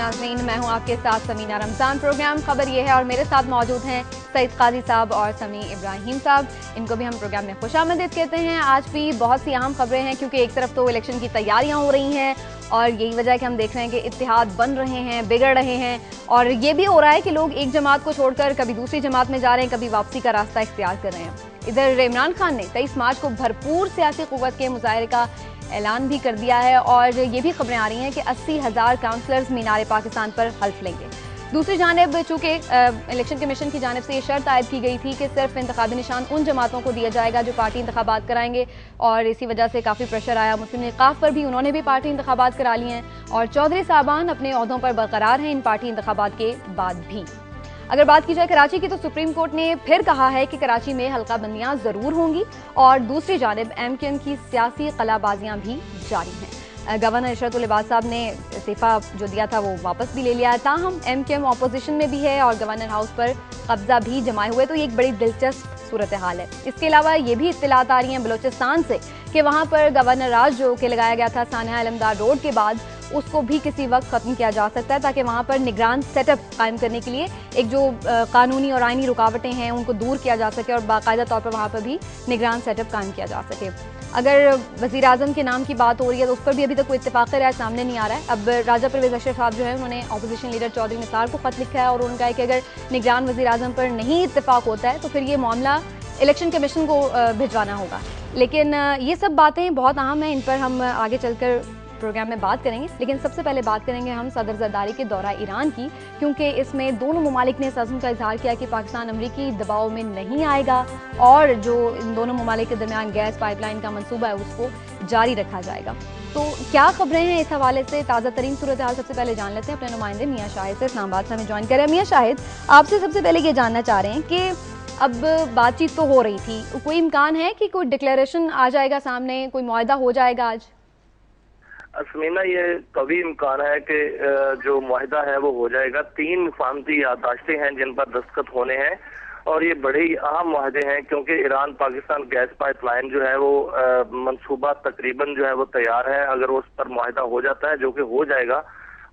नाज़रीन, मैं हूं आपके साथ समीना रमजान। प्रोग्राम खबर ये है और मेरे साथ मौजूद हैं सईद काजी साहब और समी इब्राहिम साहब। इनको भी हम प्रोग्राम में खुशामदीद कहते हैं। आज भी बहुत सी अहम खबरें हैं क्योंकि एक तरफ तो इलेक्शन की तैयारियां हो रही हैं और यही वजह है कि हम देख रहे हैं कि इत्तेहाद बन रहे हैं, बिगड़ रहे हैं और ये भी हो रहा है कि लोग एक जमात को छोड़कर कभी दूसरी जमात में जा रहे हैं, कभी वापसी का रास्ता इख्तियार कर रहे हैं। इधर इमरान खान ने 23 मार्च को भरपूर सियासी क़ुव्वत के मुजाहरे का ऐलान भी कर दिया है और ये भी खबरें आ रही हैं कि 80,000 काउंसलर्स मीनार पाकिस्तान पर हल्फ लेंगे। दूसरी जानिब चूँकि इलेक्शन कमीशन की जानिब से ये शर्त आयद की गई थी कि सिर्फ इंतखाबी निशान उन जमातों को दिया जाएगा जो पार्टी इंतखाबात कराएंगे और इसी वजह से काफ़ी प्रेशर आया मुस्लिम निकाफ पर भी। उन्होंने भी पार्टी इंतखाबात करा ली हैं और चौधरी साहबान अपने ओहदों पर बरकरार हैं इन पार्टी इंतखाबात के बाद भी। अगर बात की जाए कराची की तो सुप्रीम कोर्ट ने फिर कहा है कि कराची में हल्का बंदियां जरूर होंगी और दूसरी जानिब एमक्यूएम की सियासी कलाबाजियां भी जारी हैं। गवर्नर इशरत उल इबाद साहब ने इस्तीफा जो दिया था वो वापस भी ले लिया है, ताहम एमक्यूएम ऑपोजिशन में भी है और गवर्नर हाउस पर कब्जा भी जमाए हुए, तो ये एक बड़ी दिलचस्प सूरत हाल है। इसके अलावा ये भी इत्तलात आ रही हैं बलोचिस्तान से कि वहाँ पर गवर्नर राज जो कि लगाया गया था सानिया अलमदार रोड के बाद, उसको भी किसी वक्त ख़त्म किया जा सकता है ताकि वहाँ पर निगरान सेटअप कायम करने के लिए एक जो कानूनी और आइनी रुकावटें हैं उनको दूर किया जा सके और बाकायदा तौर पर वहाँ पर भी निगरान सेटअप कायम किया जा सके। अगर वज़ीर आज़म के नाम की बात हो रही है तो उस पर भी अभी तक कोई इत्तेफाक राय सामने नहीं आ रहा है। अब राजा परवेज़ अशरफ साहब जो है उन्होंने अपोजिशन लीडर चौधरी निसार को ख़त लिखा है और उन्होंने कहा है कि अगर निगरान वज़ीर आज़म पर नहीं इत्तेफाक होता है तो फिर ये मामला इलेक्शन कमीशन को भिजवाना होगा। लेकिन ये सब बातें बहुत अहम हैं, इन पर हम आगे चलकर प्रोग्राम में बात करेंगे। लेकिन सबसे पहले बात करेंगे हम सदर ज़रदारी के दौरा ईरान की, क्योंकि इसमें दोनों ममालिक ने इस अज़्म का इजहार किया कि पाकिस्तान अमरीकी दबाव में नहीं आएगा और जो इन दोनों ममालिक के दरमियान गैस पाइपलाइन का मंसूबा है उसको जारी रखा जाएगा। तो क्या खबरें हैं इस हवाले से, ताज़ा तरीन सूरत हाल सबसे पहले जान लेते हैं अपने नुमाइंदे मियाँ शाहिद से। इस्लामाबाद से हमें ज्वाइन करें। मियाँ शाहिद, आपसे सबसे पहले ये जानना चाह रहे हैं कि अब बातचीत तो हो रही थी, कोई इम्कान है कि कोई डिक्लेरेशन आ जाएगा सामने, कोई मुआहदा हो जाएगा आज? असमीना, ये कभी इम्कान है कि जो मुआहिदा है वो हो जाएगा। 3 मुफाहमती याददाश्तें हैं जिन पर दस्तखत होने हैं और ये बड़े ही अहम मुआहदे हैं क्योंकि ईरान पाकिस्तान गैस पाइपलाइन जो है वो मंसूबा तकरीबन जो है वो तैयार है। अगर उस पर मुआहिदा हो जाता है, जो कि हो जाएगा,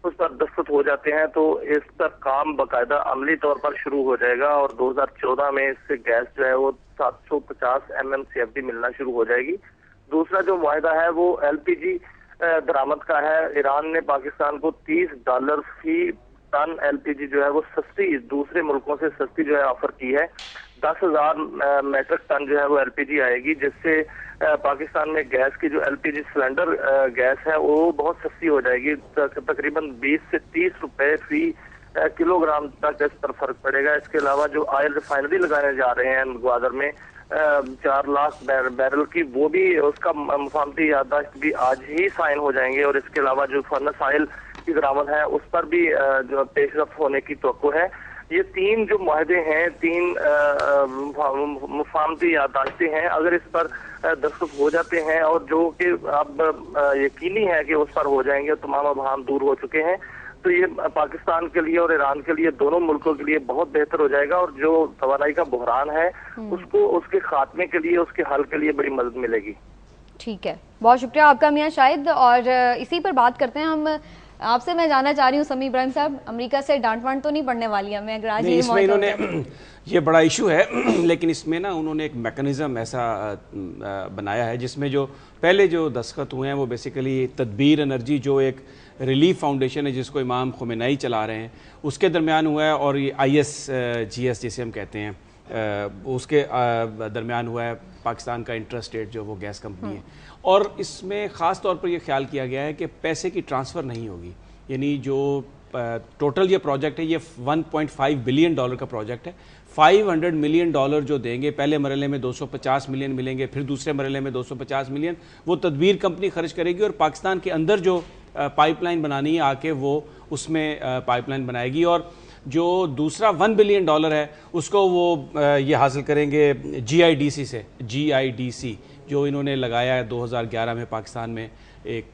उस पर दस्तखत हो जाते हैं तो इस पर काम बाकायदा अमली तौर पर शुरू हो जाएगा और 2014 में इससे गैस जो है वो 750 MMCFD मिलना शुरू हो जाएगी। दूसरा जो मुआहिदा है वो LPG दरामद का है। ईरान ने पाकिस्तान को $30 फी टन LPG जो है वो सस्ती, दूसरे मुल्कों से सस्ती जो है ऑफर की है। 10,000 मेट्रिक टन जो है वो LPG आएगी, जिससे पाकिस्तान में गैस की जो LPG सिलेंडर गैस है वो बहुत सस्ती हो जाएगी। तकरीबन 20 से 30 रुपए फी किलोग्राम तक इस पर फर्क पड़ेगा। इसके अलावा जो ऑयल रिफाइनरी लगाने जा रहे हैं ग्वादर में 4 लाख बैरल की, वो भी उसका मुफाहमती याददाश्त भी आज ही साइन हो जाएंगे और इसके अलावा जो फर्नेस ऑयल की दरामद है उस पर भी जो पेशरफ होने की तवक्को है। ये 3 जो मुआहदे हैं, 3 मुफाहमती याददाश्तें हैं। अगर इस पर दस्तखत हो जाते हैं और जो कि अब यकीनी है कि उस पर हो जाएंगे, तमाम अबहाम दूर हो चुके हैं, तो ये पाकिस्तान के लिए और ईरान के लिए, दोनों मुल्कों के लिए बहुत बेहतर हो जाएगा और जो तवानाई का बहरान है उसको, उसके खात्मे के लिए, उसके हल के लिए बड़ी मदद मिलेगी। ठीक है, बहुत शुक्रिया आपका मियाँ शाहिद। और इसी पर बात करते हैं हम। आपसे मैं जानना चाह रही हूँ समी इब्राहिम साहब, अमेरिका से डांट वांट तो नहीं पड़ने वाली हमें अगर आज इसमें इन्होंने ये बड़ा इशू है लेकिन इसमें ना उन्होंने एक मैकेनिज्म ऐसा बनाया है जिसमें जो पहले जो दस्तखत हुए हैं वो बेसिकली तदबीर एनर्जी, जो एक रिलीफ फाउंडेशन है जिसको इमाम खुमैनी चला रहे हैं, उसके दरमियान हुआ है, और ये ISGS जिसे हम कहते हैं उसके दरमियान हुआ है पाकिस्तान का इंट्रा स्टेट जो वो गैस कंपनी है। और इसमें ख़ास तौर पर यह ख्याल किया गया है कि पैसे की ट्रांसफ़र नहीं होगी, यानी जो टोटल ये प्रोजेक्ट है ये $1.5 बिलियन का प्रोजेक्ट है। $500 मिलियन जो देंगे, पहले मरहले में 250 मिलियन मिलेंगे, फिर दूसरे मरहले में 250 मिलियन वो तदबीर कंपनी खर्च करेगी और पाकिस्तान के अंदर जो पाइपलाइन बनानी है आके वो उसमें पाइपलाइन बनाएगी। और जो दूसरा $1 बिलियन है उसको वो ये हासिल करेंगे GIDC से। GIDC जो इन्होंने लगाया है 2011 में पाकिस्तान में एक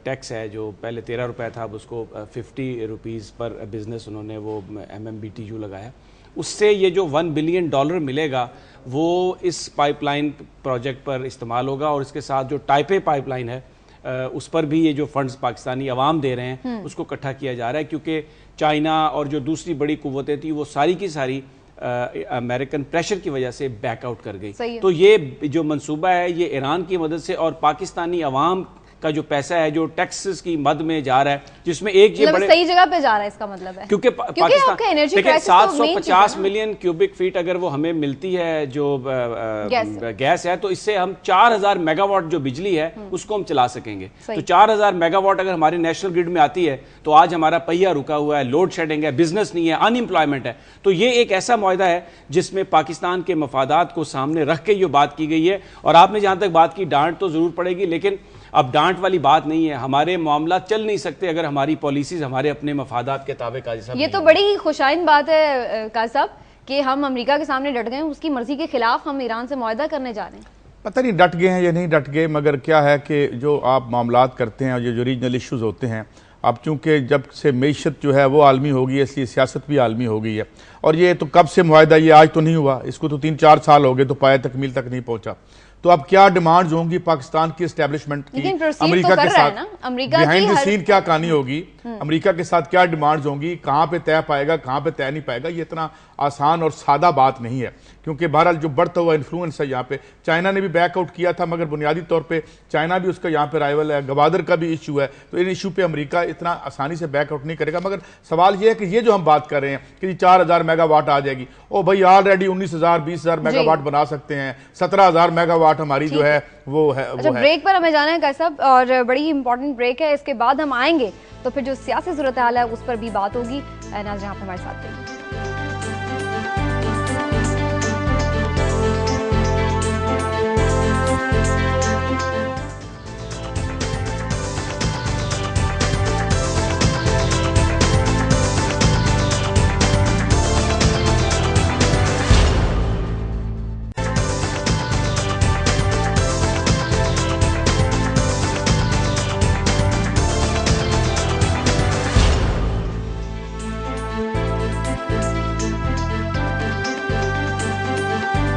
टैक्स है जो पहले 13 रुपये था, अब उसको 50 रुपीज़ पर बिज़नेस उन्होंने वो MMBTU लगाया। उससे ये जो $1 बिलियन मिलेगा वो इस पाइपलाइन प्रोजेक्ट पर इस्तेमाल होगा और इसके साथ जो टाइप ए पाइपलाइन है उस पर भी ये जो फंड्स पाकिस्तानी अवाम दे रहे हैं उसको इकट्ठा किया जा रहा है, क्योंकि चाइना और जो दूसरी बड़ी कुव्वतें थी वो सारी की सारी अमेरिकन प्रेशर की वजह से बैकआउट कर गई। तो ये जो मंसूबा है ये ईरान की मदद से और पाकिस्तानी अवाम का जो पैसा है जो टैक्सेस की मद में जा रहा है, जिसमें एक ये बड़े सही जगह पे जा रहा है, इसका मतलब है क्योंकि पाकिस्तान देखिए 750 मिलियन क्यूबिक फीट अगर वो हमें मिलती है जो गैस है, तो इससे हम 4000 मेगावाट जो बिजली है उसको हम चला सकेंगे। तो 4000 मेगावाट अगर हमारी नेशनल ग्रिड में आती है तो आज हमारा पहिया रुका हुआ है, लोड शेडिंग है, बिजनेस नहीं है, अनएम्प्लॉयमेंट है। तो ये एक ऐसा मुआहदा है जिसमें पाकिस्तान के मफादात को सामने रख के ये बात की गई है। और आपने जहां तक बात की डांट तो जरूर पड़ेगी, लेकिन अब डांट वाली बात नहीं है। हमारे मामला चल नहीं सकते अगर हमारी पॉलिसीज हमारे अपने मफादात के ताबेकाजी साहब। ये तो बड़ी ही खुशाइन बात है काजी साहब कि हम अमेरिका के सामने डट गए, उसकी मर्जी के खिलाफ हम ईरान से मुआहदा करने जा रहे हैं। पता नहीं डट गए हैं या नहीं डट गए, मगर क्या है कि जो आप मामलात करते हैं और जो रीजनल इश्यूज होते हैं, अब चूंकि जब से मैशत जो है वो आलमी हो गई है, इसलिए सियासत भी आलमी हो गई है। और ये तो कब से मुआहदा, ये आज तो नहीं हुआ, इसको तो 3-4 साल हो गए, तो पाया तकमील तक नहीं पहुंचा। तो अब क्या डिमांड्स होंगी पाकिस्तान की एस्टेब्लिशमेंट की, अमेरिका के साथ बिहाइंड द सीन क्या कहानी होगी, अमेरिका के साथ क्या डिमांड्स होंगी, कहां पे तय पाएगा, कहां पे तय नहीं पाएगा, ये इतना आसान और सादा बात नहीं है। क्योंकि बहरहाल जो बढ़ता हुआ इन्फ्लुएंस है यहाँ पे, चाइना ने भी बैकआउट किया था, मगर बुनियादी तौर पे चाइना भी उसका यहाँ पे राइवल है, गवादर का भी इशू है। तो इन इशू पे अमेरिका इतना आसानी से बैकआउट नहीं करेगा। मगर सवाल ये है कि ये जो हम बात कर रहे हैं कि 4000 मेगावाट आ जाएगी, ओ भाई ऑलरेडी 19,000 20,000 मेगावाट बना सकते हैं, 17,000 मेगावाट हमारी जो है वो है। अच्छा, ब्रेक पर हमें जाना है काजी साहब, और बड़ी इंपॉर्टेंट ब्रेक है। इसके बाद हम आएंगे तो फिर जो सियासी सूरत हाल है उस पर भी बात होगी। नाज़रीन, आप हमारे साथ रहिए।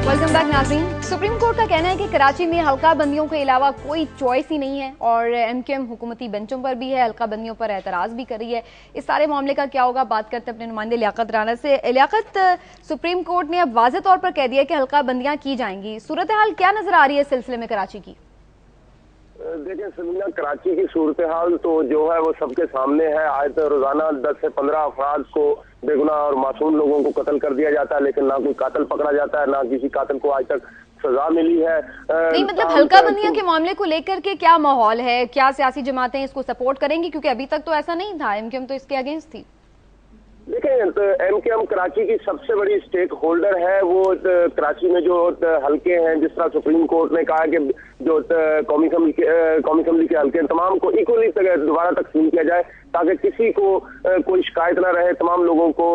वेलकम बैक नाज़रीन। सुप्रीम कोर्ट का कहना है कि कराची में हल्का बंदियों के अलावा कोई चॉइस ही नहीं है और एमक्यूएम हुकूमती बेंचों पर भी है, हल्का बंदियों पर एतराज़ भी कर रही है। इस सारे मामले का क्या होगा, बात करते हैं अपने नुमाइंदे लियाकत राना से। लियाकत, सुप्रीम कोर्ट ने अब वाज़ेह तौर पर कह दिया कि हल्का बंदियां की जाएंगी, सूरत हाल क्या नजर आ रही है इस सिलसिले में कराची की? देखिए समीना, कराची की सूरत हाल तो जो है वो सबके सामने है। आज तो रोजाना 10 से 15 अफराद को बेगुनाह और मासूम लोगों को कत्ल कर दिया जाता है, लेकिन ना कोई कातिल पकड़ा जाता है, ना किसी कातिल को आज तक सजा मिली है। नहीं, मतलब हल्का बंदियों के मामले को लेकर के क्या माहौल है, क्या सियासी जमातें इसको सपोर्ट करेंगी? क्योंकि अभी तक तो ऐसा नहीं था, एमक्यूएम तो इसके अगेंस्ट थी। देखिए, तो एमक्यूएम कराची की सबसे बड़ी स्टेक होल्डर है। वो कराची में जो हल्के हैं, जिस तरह सुप्रीम कोर्ट ने कहा कि जो कौमी असम्बली के हल्के तमाम को इक्वली दोबारा तकसीम किया जाए ताकि किसी को कोई शिकायत ना रहे, तमाम लोगों को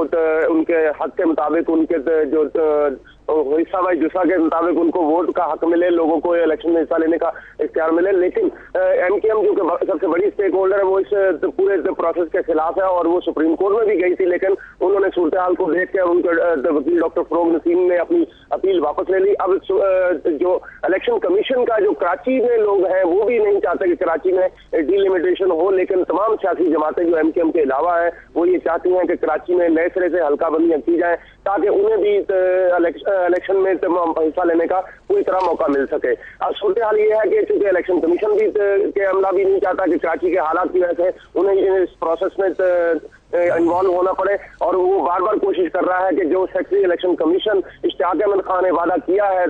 उनके हक के मुताबिक, उनके जो हिस्सा बाई जुस्सा के मुताबिक उनको वोट का हक मिले, लोगों को इलेक्शन में हिस्सा लेने का इख्तियार मिले। लेकिन एमक्यूएम जो कि सबसे बड़ी स्टेक होल्डर है वो इस पूरे प्रोसेस के खिलाफ है और वो सुप्रीम कोर्ट में भी गई थी, लेकिन उन्होंने सूरत हाल को देख कर उनके वकील डॉक्टर फरोग नसीम ने अपनी अपील वापस ले ली। अब जो इलेक्शन कमीशन का जो कराची में लोग हैं वो भी नहीं चाहते कि कराची में डिलिमिटेशन हो, लेकिन तमाम सियासी जमातें जो एमक्यूएम के अलावा है वो ये चाहती हैं कि कराची में नए सिरे से हल्का बंदियां की जाए ताकि उन्हें भी इलेक्शन में हिस्सा लेने का पूरी तरह मौका मिल सके। अब सूरत हाल ये है कि चूंकि इलेक्शन कमीशन भी के अमला भी नहीं चाहता कि कराची के हालात की वजह से उन्हें इस प्रोसेस में इन्वॉल्व होना पड़े, और वो बार बार कोशिश कर रहा है कि जो secretary election commission Ishtiaq Ahmed Khan ने वादा किया है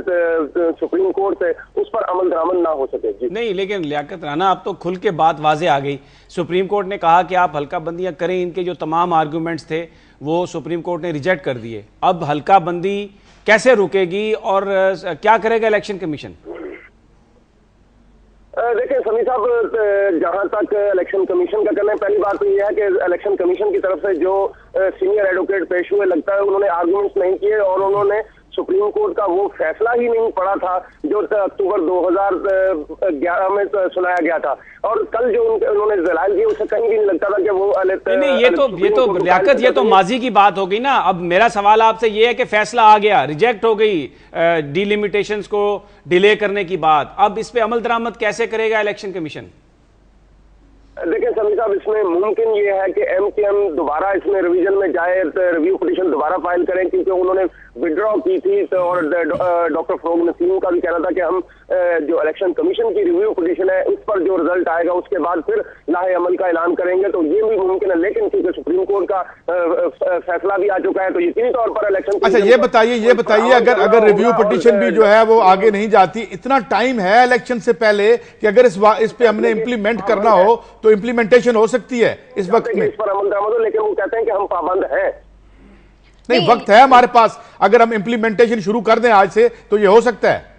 सुप्रीम कोर्ट से उस पर अमल दरामद ना हो सके। जी नहीं, लेकिन लियाकत राना, अब तो खुल के बात वाजे आ गई। सुप्रीम कोर्ट ने कहा कि आप हल्का बंदियां करें, इनके जो तमाम आर्गूमेंट्स थे वो सुप्रीम कोर्ट ने रिजेक्ट कर दिए। अब हल्का बंदी कैसे रुकेगी और क्या करेगा इलेक्शन कमीशन? देखिए समी साहब, जहां तक इलेक्शन कमीशन का कहना है, पहली बात तो यह है कि इलेक्शन कमीशन की तरफ से जो सीनियर एडवोकेट पेश हुए, लगता है उन्होंने आर्गुमेंट्स नहीं किए और उन्होंने सुप्रीम कोर्ट का वो फैसला ही नहीं पढ़ा था जो अक्टूबर 2011 में सुनाया गया था। और कल जो उन्होंने दलाइल दिए उससे कहीं भी नहीं लगता था कि वो नहीं, ये तो लियाकत, ये तो माजी की बात हो गई ना। अब मेरा सवाल आपसे ये है कि फैसला आ गया, रिजेक्ट हो गई डिलिमिटेशंस को डिले करने की बात, अब इस पे अमल दरामद कैसे करेगा इलेक्शन कमीशन? देखिए समी साहब, इसमें मुमकिन ये है कि एमकेएम दोबारा इसमें रिवीजन में जाए, रिव्यू पिटीशन दोबारा फाइल करें, क्योंकि उन्होंने विड्रॉ की थी। तो और डॉक्टर फरोग नसीम का भी कहना था कि हम जो इलेक्शन कमीशन की रिव्यू पिटीशन है उस पर जो रिजल्ट आएगा उसके बाद फिर लाहे अमल का ऐलान करेंगे। तो ये भी मुमकिन है, लेकिन क्योंकि सुप्रीम कोर्ट का फैसला भी आ चुका है तो यकीनी तौर पर इलेक्शन। अच्छा ये बताइए अगर रिव्यू पिटीशन भी जो है वो आगे नहीं जाती, इतना टाइम है इलेक्शन से पहले कि अगर इस पे हमने इम्प्लीमेंट करना हो तो इम्प्लीमेंटेशन हो सकती है इस वक्त में? इस पर अमल दरामद हो, लेकिन वो कहते हैं कि हम पाबंद हैं। नहीं, वक्त है हमारे पास, अगर हम इम्प्लीमेंटेशन शुरू कर दें आज से तो ये हो सकता है।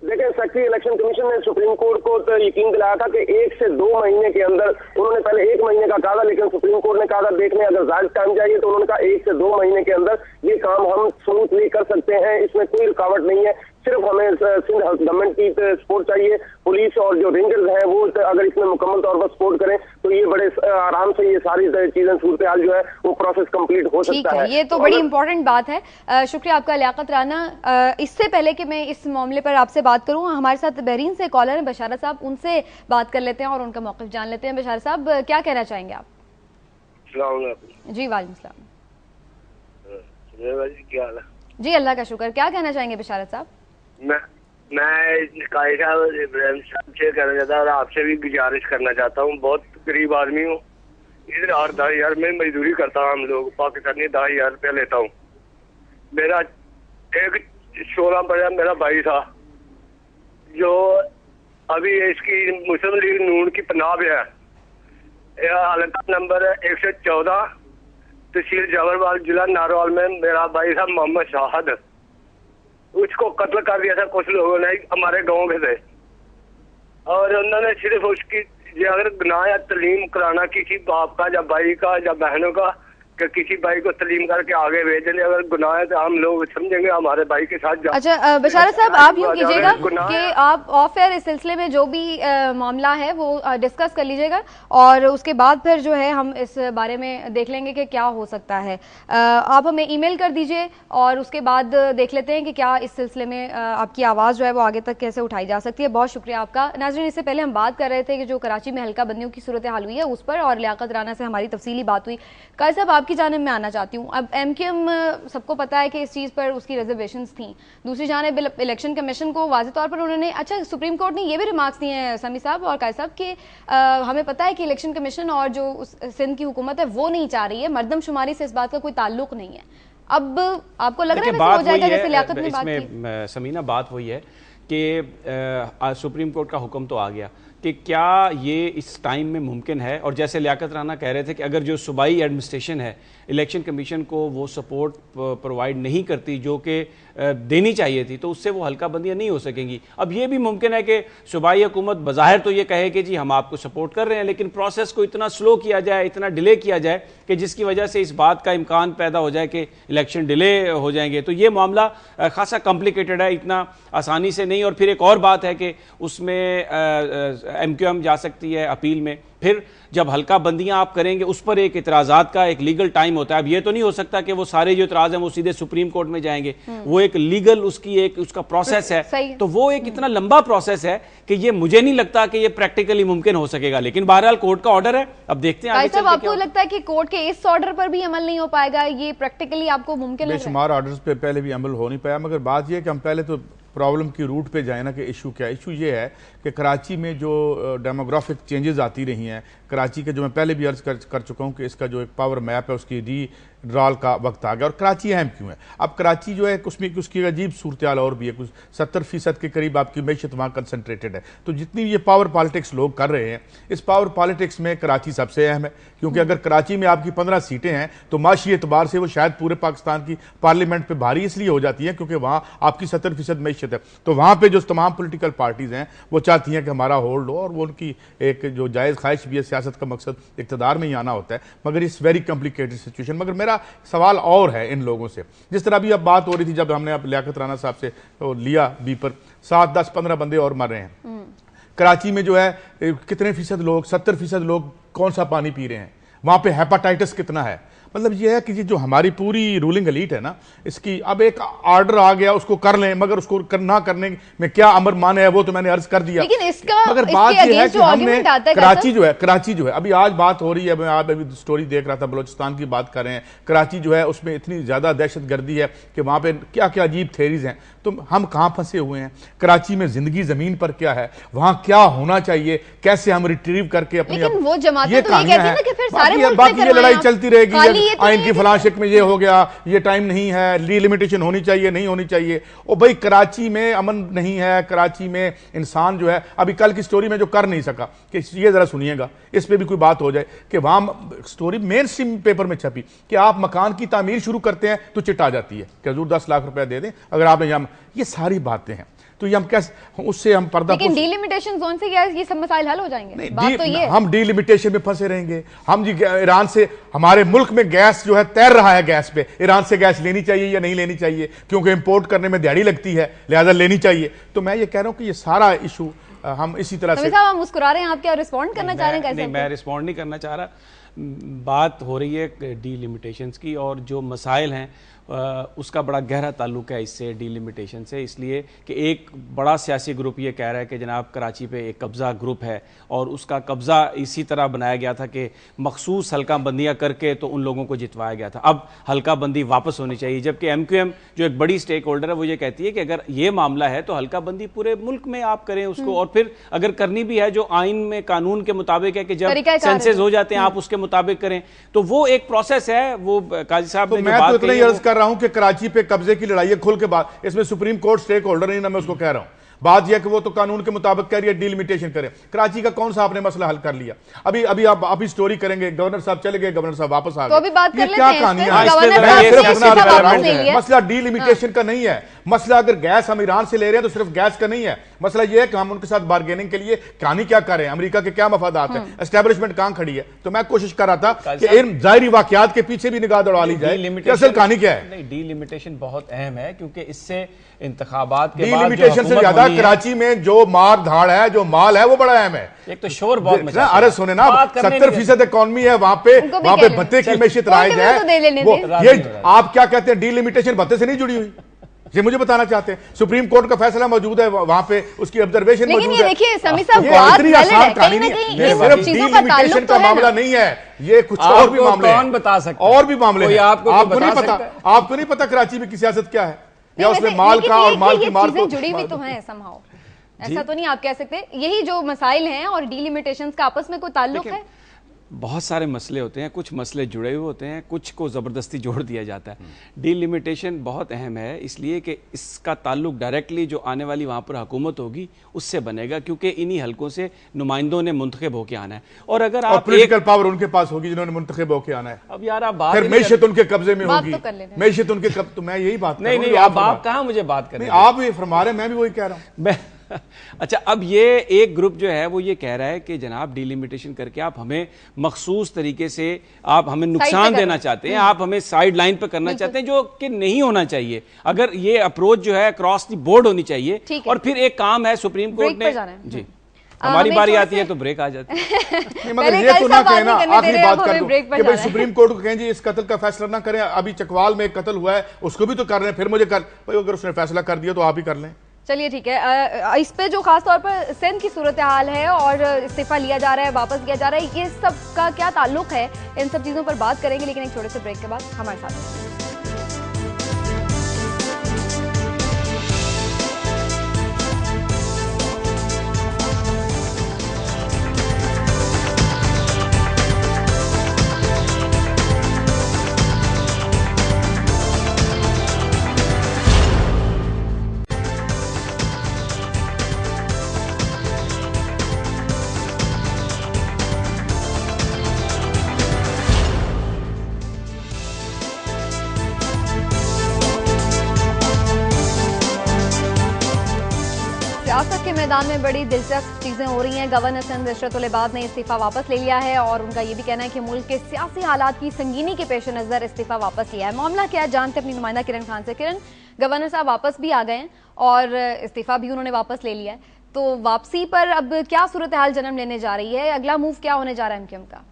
देखिए, सेक्रेटरी इलेक्शन कमीशन ने सुप्रीम कोर्ट को तो यकीन दिलाया था कि 1 से 2 महीने के अंदर, उन्होंने पहले 1 महीने का कहा था, लेकिन सुप्रीम कोर्ट ने कहा था देखने अगर ज्यादा टाइम चाहिए तो उन्होंने कहा 1 से 2 महीने के अंदर ये काम हम स्मूथली कर सकते हैं, इसमें कोई रुकावट नहीं है। सिर्फ हमें सिंध गवर्नमेंट की सपोर्ट चाहिए, पुलिस और जो रेंजर्स हैं वो अगर इसमें मुकम्मल तौर पर सपोर्ट करें तो ये बड़े आराम से ये सारी चीजें सूरत हाल जो है वो प्रोसेस कंप्लीट हो सकता है। ये तो बड़ी इंपॉर्टेंट बात है। शुक्रिया आपका लियाकत राना। इससे पहले कि मैं इस मामले पर आपसे बात करूं, हमारे साथ बहरीन से कॉलर हैं बशारत साहब, उनसे बात कर लेते हैं और उनका मौक़िफ़ जान लेते हैं। बशारत साहब, क्या कहना चाहेंगे आप? जी वालेकुम सलाम। क्या हाल है? जी अल्लाह का शुक्र। क्या कहना चाहेंगे बशारत साहब? मैं कायद साहब इब्राहिम साहब से कहना चाहता हूँ और आपसे भी गुजारिश करना चाहता हूँ। बहुत गरीब आदमी हूँ, इधर 8-10 में मजदूरी करता हूँ। हम लोग पाकिस्तानी 10,000 रुपया लेता हूँ। मेरा एक 16 बड़ा मेरा भाई था जो अभी इसकी मुस्लिम लीग नून की पनाह है, हल्का नंबर 114, तहसील जावरवाल, जिला नारवाल में मेरा भाई था मोहम्मद शाहद। उसको कत्ल कर दिया था कुछ लोगों ने हमारे गांव के थे, और उन्होंने सिर्फ उसकी अगर गुनाह या तलीम कराना किसी बाप का या भाई का या बहनों का, कि किसी भाई को तलीम करके आगे भेज दें, अगर गुनाह है तो हम लोग समझेंगे हमारे भाई के साथ। अच्छा बशारत साहब, आप यूँ कीजिएगा कि आप ऑफ एयर इस सिलसिले में जो भी मामला है वो डिस्कस कर लीजिएगा और उसके बाद फिर जो है हम इस बारे में देख लेंगे कि क्या हो सकता है। आप हमें ईमेल कर दीजिए और उसके बाद देख लेते हैं कि क्या इस सिलसिले में आपकी आवाज़ जो है वो आगे तक कैसे उठाई जा सकती है। बहुत शुक्रिया आपका। नाज़रीन, इससे पहले हम बात कर रहे थे कि जो कराची में हल्का बंदियों की सूरत हाल हुई है उस पर, और लियाकत राना से हमारी तफसीली बात हुई। कायद साहब, आपकी जानिब में आना चाहती हूँ। अब एमकेएम सबको पता है कि इस चीज़ पर उसकी रिजर्वेशंस थी, दूसरी जानिब इलेक्शन कमीशन को वाज़ेह तौर पर उन्होंने, अच्छा सुप्रीम कोर्ट ने ये भी रिमार्क्स दिए हैं समी साहब और कायद साहब कि हमें पता है कि इलेक्शन कमीशन और जो सिंध की हुकूमत है वो नहीं चाह रही है, मरदमशुमारी से इस बात का कोई ताल्लुक नहीं है। अब आपको लग रहा है वैसे हो जाएगा जैसे लियाकत ने बात की? समीना, बात वही है कि सुप्रीम कोर्ट का हुक्म तो आ गया कि क्या ये इस टाइम में मुमकिन है, और जैसे लियाकत राना कह रहे थे कि अगर जो सूबाई एडमिनिस्ट्रेशन है इलेक्शन कमीशन को वो सपोर्ट प्रोवाइड नहीं करती जो कि देनी चाहिए थी, तो उससे वो हल्का बंदियाँ नहीं हो सकेंगी। अब ये भी मुमकिन है कि सूबाई हुकूमत बज़ाहिर तो ये कहे कि जी हम आपको सपोर्ट कर रहे हैं, लेकिन प्रोसेस को इतना स्लो किया जाए, इतना डिले किया जाए कि जिसकी वजह से इस बात का इम्कान पैदा हो जाए कि इलेक्शन डिले हो जाएंगे। तो ये मामला खासा कॉम्प्लिकेटेड है, इतना आसानी से नहीं। और फिर एक और बात है कि उसमें एमक्यूएम जा सकती है अपील में, फिर जब हल्का बंदियां आप करेंगे उस पर एक इतराज़ात का एक लीगल टाइम होता है। अब ये तो नहीं हो सकता कि वो सारे जो इतराज़ हैं वो सीधे सुप्रीम कोर्ट में जाएंगे, वो एक लीगल उसका प्रोसेस है, तो वो एक इतना लंबा प्रोसेस है कि ये मुझे नहीं लगता कि ये प्रैक्टिकली मुमकिन हो सकेगा। लेकिन बहरहाल कोर्ट का ऑर्डर है, अब देखते हैं आगे चल के क्या। आपको लगता है कि कोर्ट के इस ऑर्डर पर भी अमल नहीं हो पाएगा, ये प्रैक्टिकली आपको मुमकिन लग रहा है? बेशुमार ऑर्डर्स पे पहले भी अमल हो नहीं पाया, मगर बात यह है कि हम पहले तो प्रॉब्लम की रूट पे जाए ना कि इशू क्या है। इशू ये है कि कराची में जो डेमोग्राफिक चेंजेस आती रही हैं, कराची के जो मैं पहले भी अर्ज कर चुका हूँ कि इसका जो एक पावर मैप है उसकी रीड्रॉल का वक्त आ गया। और कराची अहम क्यों है? अब कराची जो है उसमें उसकी अजीब सूरत हाल और भी है, कुछ 70% के करीब आपकी मैशत वहाँ कंसनट्रेटेड है। तो जितनी ये पावर पॉलिटिक्स लोग कर रहे हैं, इस पावर पॉलिटिक्स में कराची सबसे अहम है, क्योंकि अगर कराची में आपकी 15 सीटें हैं तो माशी एतबार से वो शायद पूरे पाकिस्तान की पार्लियामेंट पर भारी इसलिए हो जाती है क्योंकि वहाँ आपकी 70% मैशत है। तो वहाँ पर जो तमाम पोलिटिकल पार्टीज हैं वो चाहती हैं कि हमारा होल्ड हो, और वो उनकी एक जो जायज़ ख्वाहिश भी है, सियासत का मकसद इक़्तिदार में ही आना होता है। मगर इस वेरी कॉम्प्लिकेटेड सिचुएशन। मगर मेरा सवाल और है इन लोगों से, जिस तरह अभी अब बात हो रही थी जब हमने अब लियाकत राना साहब से तो लिया बी पर 7, 10, 15 बंदे और मर रहे हैं। कराची में जो है कितने फीसद लोग, 70% लोग कौन सा पानी पी रहे हैं? वहां पे हेपाटाइटिस कितना है। मतलब ये है कि ये जो हमारी पूरी रूलिंग एलीट है ना, इसकी अब एक ऑर्डर आ गया उसको कर लें, मगर उसको ना करने में क्या अमर मान है वो तो मैंने अर्ज कर दिया। लेकिन इसका मगर बात ये है कि हमने कराची जो है अभी आज बात हो रही है, मैं आज अभी स्टोरी देख रहा था, बलोचिस्तान की बात कर रहे हैं, कराची जो है उसमें इतनी ज्यादा दहशत गर्दी है कि वहां पे क्या क्या अजीब थेरीज हैं। तो हम कहां फंसे हुए हैं? कराची में जिंदगी जमीन पर क्या है, वहां क्या होना चाहिए, कैसे हम रिट्रीव करके अपनी वो जमातें तो ये कहती है ना कि फिर सारे मुल्क में बाकी ये लड़ाई चलती रहेगी, आइन की तो फलां शिक में ये हो गया, ये टाइम नहीं है, डिलिमिटेशन होनी चाहिए, नहीं होनी चाहिए। ओ भाई कराची में अमन नहीं है, कराची में इंसान जो है, अभी कल की स्टोरी में जो कर नहीं सका, कि ये जरा सुनिएगा, इस पे भी कोई बात हो जाए कि वहां स्टोरी मेन स्ट्रीम पेपर में छपी कि आप मकान की तामीर शुरू करते हैं तो चिट आ जाती है कि हजूर 10 लाख रुपया दे दें अगर आपने यहाँ, ये सारी बातें हैं। तो ये हम कैसे उससे हम पर्दा, लेकिन डीलिमिटेशन जोन से क्या ये सब मसाइल हल हो जाएंगे? बात तो ये हम डीलिमिटेशन में फंसे रहेंगे। हम जी ईरान से, हमारे मुल्क में गैस जो है तैर रहा है गैस पे, ईरान से गैस लेनी चाहिए या नहीं लेनी चाहिए, क्योंकि इंपोर्ट करने में दिहाड़ी लगती है, लिहाजा लेनी चाहिए। तो मैं ये कह रहा हूं कि ये सारा इशू हम इसी तरह से, हम मुस्कुरा रहे हैं, आप क्या रिस्पॉन्ड करना चाह रहे हैं? नहीं, मैं रिस्पॉन्ड नहीं करना चाह रहा। बात हो रही है डीलिमिटेशंस की, और जो मसाइल हैं उसका बड़ा गहरा ताल्लुक है इससे, डीलिमिटेशन से, इसलिए कि एक बड़ा सियासी ग्रुप ये कह रहा है कि जनाब कराची पे एक कब्ज़ा ग्रुप है और उसका कब्ज़ा इसी तरह बनाया गया था कि मखसूस हल्का बंदियाँ करके तो उन लोगों को जितवाया गया था, अब हल्का बंदी वापस होनी चाहिए। जबकि MQM जो एक बड़ी स्टेक होल्डर है वो ये कहती है कि अगर ये मामला है तो हल्का बंदी पूरे मुल्क में आप करें उसको, और फिर अगर करनी भी है जो आइन में कानून के मुताबिक है कि जब सेंसेस हो जाते हैं आप उसके मुताबिक करें, तो वो एक प्रोसेस है। वो काजी साहब ने जो बात कही है, कर रहा हूं कि कराची पे कब्जे की लड़ाई है खुल के बाद, इसमें सुप्रीम कोर्ट स्टेक होल्डर नहीं ना, मैं उसको कह रहा हूं। बात यह कि वो तो कानून के मुताबिक कह रही है डिलिमिटेशन करें। कराची का कौन सा आपने मसला हल कर लिया? अभी अभी आप अभी स्टोरी करेंगे, गवर्नर साहब चले गए, गवर्नर साहब वापस आ गए, तो अभी बात कर क्या कहानी है? मसला डिलिमिटेशन का नहीं है, मसला अगर गैस हम ईरान से ले रहे हैं तो सिर्फ गैस का नहीं है, मसला यह है कि हम उनके साथ बार्गेनिंग के लिए कहानी क्या कर रहे हैं, अमेरिका के क्या मफादात है, एस्टेब्लिशमेंट कहां खड़ी है। तो मैं कोशिश कर रहा था कि इन जाहिरी वाकयात के पीछे भी निगाह दौड़ा ली जाए, असल कहानी क्या है। नहीं, डीलिमिटेशन बहुत अहम है क्योंकि इससे इंतखाबात के बाद डीलिमिटेशन से ज्यादा कराची में जो मार धाड़ है, जो माल है, वो बड़ा अहम है। एक तो शोर बहुत मचा, अरे सुने ना, 70% इकोनॉमी है वहां पे भत्ते की मैशियत राइज है। ये आप क्या कहते हैं डीलिमिटेशन भत्ते से नहीं जुड़ी हुई, ये मुझे बताना चाहते हैं। सुप्रीम कोर्ट का फैसला मौजूद है वहां पे, उसकी ऑब्जर्वेशन मौजूद है। देखिए समी साहब, इतनी आसान कहानी नहीं है, सिर्फ डीलिमिटेशन का मामला नहीं है, ये कुछ और भी मामले हैं। कौन बता सकता है? और भी मामले हैं, आपको नहीं पता, आपको नहीं पता कराची में की सियासत क्या है, या उसमें माल का और माल की मार को जुड़ी हुई तो है समहाउ, ऐसा तो नहीं आप कह सकते। यही जो मसाइल हैं और डीलिमिटेशंस का आपस में कोई ताल्लुक है? बहुत सारे मसले होते हैं, कुछ मसले जुड़े हुए होते हैं, कुछ को ज़बरदस्ती जोड़ दिया जाता है। डीलिमिटेशन बहुत अहम है इसलिए कि इसका ताल्लुक डायरेक्टली जो आने वाली वहाँ पर हुकूमत होगी उससे बनेगा, क्योंकि इन्हीं हलकों से नुमाइंदों ने मुंतखब होकर आना है। और अगर आप पॉलिटिकल पावर उनके पास होगी जिन्होंने मुंतखब होकर आना है, अब यार आप बात, फिर मैशियत उनके कब्जे में होगी, मैशियत उनके कब्जे, तो मैं यही बात नहीं, आप कहाँ मुझे बात करें, आप ये फरमा रहे, मैं भी वही कह रहा हूँ। अच्छा, अब ये एक ग्रुप जो है वो ये कह रहा है कि जनाब डीलिमिटेशन करके आप हमें मखसूस तरीके से आप हमें नुकसान देना चाहते हैं, आप हमें साइड लाइन पर करना चाहते हैं, जो कि नहीं होना चाहिए। अगर ये अप्रोच जो है क्रॉस द बोर्ड होनी चाहिए। और फिर एक काम है सुप्रीम कोर्ट ने, जी हमारी बारी आती है तो ब्रेक आ जाती है। मगर ये तो ना कहें ना, आखिरी बात कर दूं कि भाई सुप्रीम कोर्ट को कहें जी इस कत्ल का फैसला ना करें, अभी चकवाल में एक कत्ल हुआ है उसको भी तो कर रहे हैं, फिर मुझे कर भाई अगर उसने फैसला कर दिया तो आप ही कर लें। चलिए ठीक है, इस पे जो खास तौर पर सिंध की सूरत हाल है और इस्तीफा लिया जा रहा है, वापस लिया जा रहा है, ये सब का क्या ताल्लुक है, इन सब चीज़ों पर बात करेंगे, लेकिन एक छोटे से ब्रेक के बाद हमारे साथ। सियासत के मैदान में बड़ी दिलचस्प चीजें हो रही हैं। गवर्नर सिंध इशरत उल इबाद ने इस्तीफा वापस ले लिया है और उनका ये भी कहना है कि मुल्क के सियासी हालात की संगीनी के पेश नजर इस्तीफा वापस लिया है। मामला क्या है जानते अपनी नुमाइंदा किरण खान से। किरण, गवर्नर साहब वापस भी आ गए हैं और इस्तीफा भी उन्होंने वापस ले लिया है, तो वापसी पर अब क्या सूरत हाल जन्म लेने जा रही है, अगला मूव क्या होने जा रहा है एमक्यूएम का?